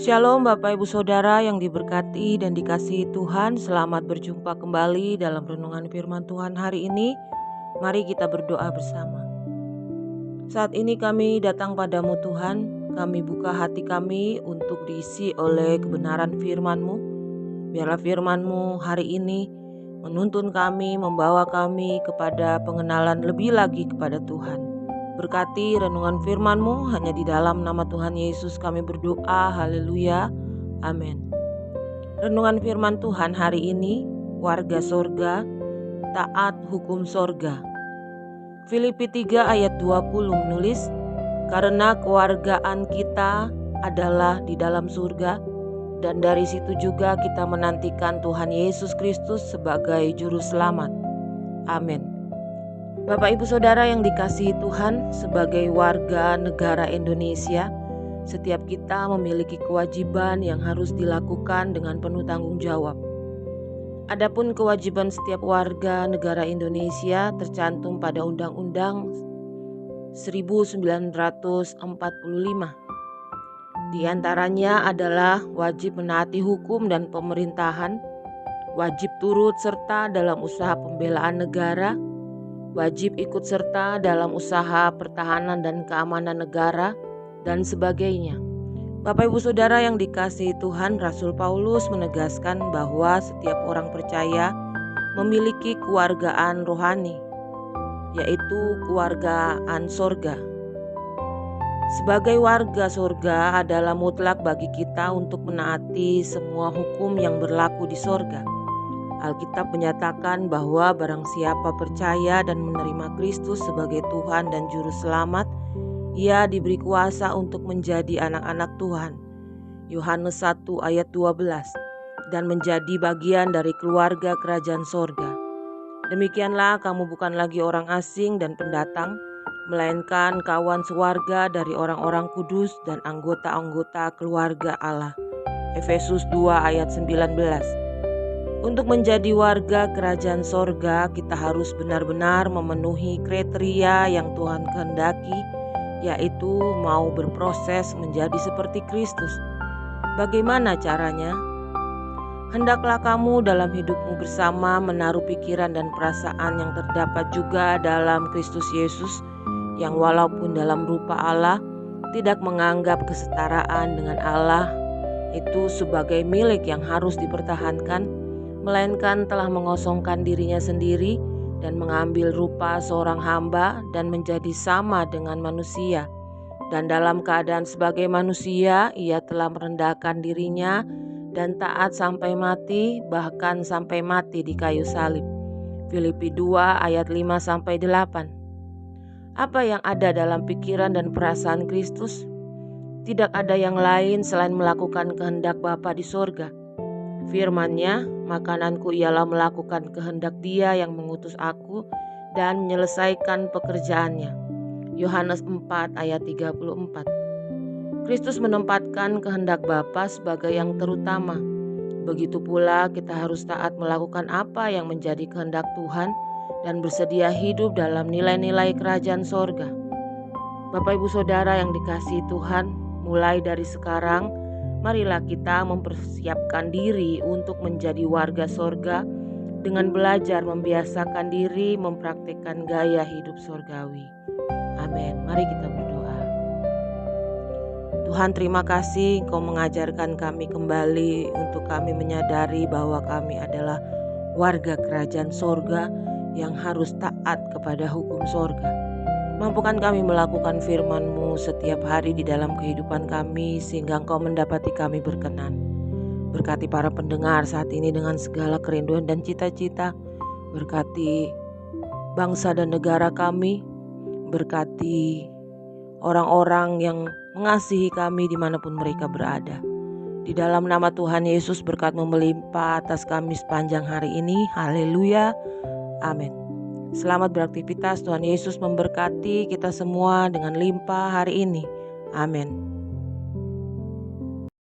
Shalom Bapak Ibu Saudara yang diberkati dan dikasihi Tuhan. Selamat berjumpa kembali dalam renungan firman Tuhan hari ini. Mari kita berdoa bersama. Saat ini kami datang padamu Tuhan. Kami buka hati kami untuk diisi oleh kebenaran firman-Mu. Biarlah firman-Mu hari ini menuntun kami, membawa kami kepada pengenalan lebih lagi kepada Tuhan. Berkati renungan firman-Mu, hanya di dalam nama Tuhan Yesus kami berdoa, haleluya, amin. Renungan firman Tuhan hari ini, warga sorga, taat hukum sorga. Filipi 3 ayat 20 menulis, karena kewargaan kita adalah di dalam surga, dan dari situ juga kita menantikan Tuhan Yesus Kristus sebagai juru selamat. Amin. Bapak Ibu Saudara yang dikasihi Tuhan, sebagai warga negara Indonesia, setiap kita memiliki kewajiban yang harus dilakukan dengan penuh tanggung jawab. Adapun kewajiban setiap warga negara Indonesia tercantum pada Undang-Undang 1945. Di antaranya adalah wajib menaati hukum dan pemerintahan, wajib turut serta dalam usaha pembelaan negara, wajib ikut serta dalam usaha pertahanan dan keamanan negara, dan sebagainya. Bapak Ibu Saudara yang dikasihi Tuhan, Rasul Paulus menegaskan bahwa setiap orang percaya memiliki kewargaan rohani, yaitu kewargaan sorga. Sebagai warga sorga adalah mutlak bagi kita untuk menaati semua hukum yang berlaku di sorga. Alkitab menyatakan bahwa barang siapa percaya dan menerima Kristus sebagai Tuhan dan Juru Selamat, ia diberi kuasa untuk menjadi anak-anak Tuhan. Yohanes 1 ayat 12, dan menjadi bagian dari keluarga kerajaan sorga. Demikianlah kamu bukan lagi orang asing dan pendatang, melainkan kawan sewarga dari orang-orang kudus dan anggota-anggota keluarga Allah. Efesus 2 ayat 19. Untuk menjadi warga kerajaan sorga, kita harus benar-benar memenuhi kriteria yang Tuhan kehendaki, yaitu mau berproses menjadi seperti Kristus. Bagaimana caranya? Hendaklah kamu dalam hidupmu bersama menaruh pikiran dan perasaan yang terdapat juga dalam Kristus Yesus, yang walaupun dalam rupa Allah, tidak menganggap kesetaraan dengan Allah itu sebagai milik yang harus dipertahankan, melainkan telah mengosongkan dirinya sendiri dan mengambil rupa seorang hamba dan menjadi sama dengan manusia. Dan dalam keadaan sebagai manusia, ia telah merendahkan dirinya dan taat sampai mati, bahkan sampai mati di kayu salib. Filipi 2 ayat 5-8. Apa yang ada dalam pikiran dan perasaan Kristus? Tidak ada yang lain selain melakukan kehendak Bapa di sorga. Firman-Nya, makananku ialah melakukan kehendak Dia yang mengutus aku dan menyelesaikan pekerjaannya. Yohanes 4 ayat 34. Kristus menempatkan kehendak Bapa sebagai yang terutama. Begitu pula kita harus taat melakukan apa yang menjadi kehendak Tuhan dan bersedia hidup dalam nilai-nilai kerajaan sorga. Bapak Ibu Saudara yang dikasihi Tuhan, mulai dari sekarang, marilah kita mempersiapkan diri untuk menjadi warga sorga dengan belajar membiasakan diri mempraktikkan gaya hidup sorgawi. Amin. Mari kita berdoa. Tuhan, terima kasih Engkau mengajarkan kami kembali untuk kami menyadari bahwa kami adalah warga kerajaan sorga yang harus taat kepada hukum sorga. Mampukan kami melakukan firman-Mu setiap hari di dalam kehidupan kami, sehingga Engkau mendapati kami berkenan. Berkati para pendengar saat ini dengan segala kerinduan dan cita-cita. Berkati bangsa dan negara kami. Berkati orang-orang yang mengasihi kami dimanapun mereka berada. Di dalam nama Tuhan Yesus, berkat-Mu melimpah atas kami sepanjang hari ini. Haleluya. Amin. Selamat beraktivitas. Tuhan Yesus memberkati kita semua dengan limpah hari ini. Amin.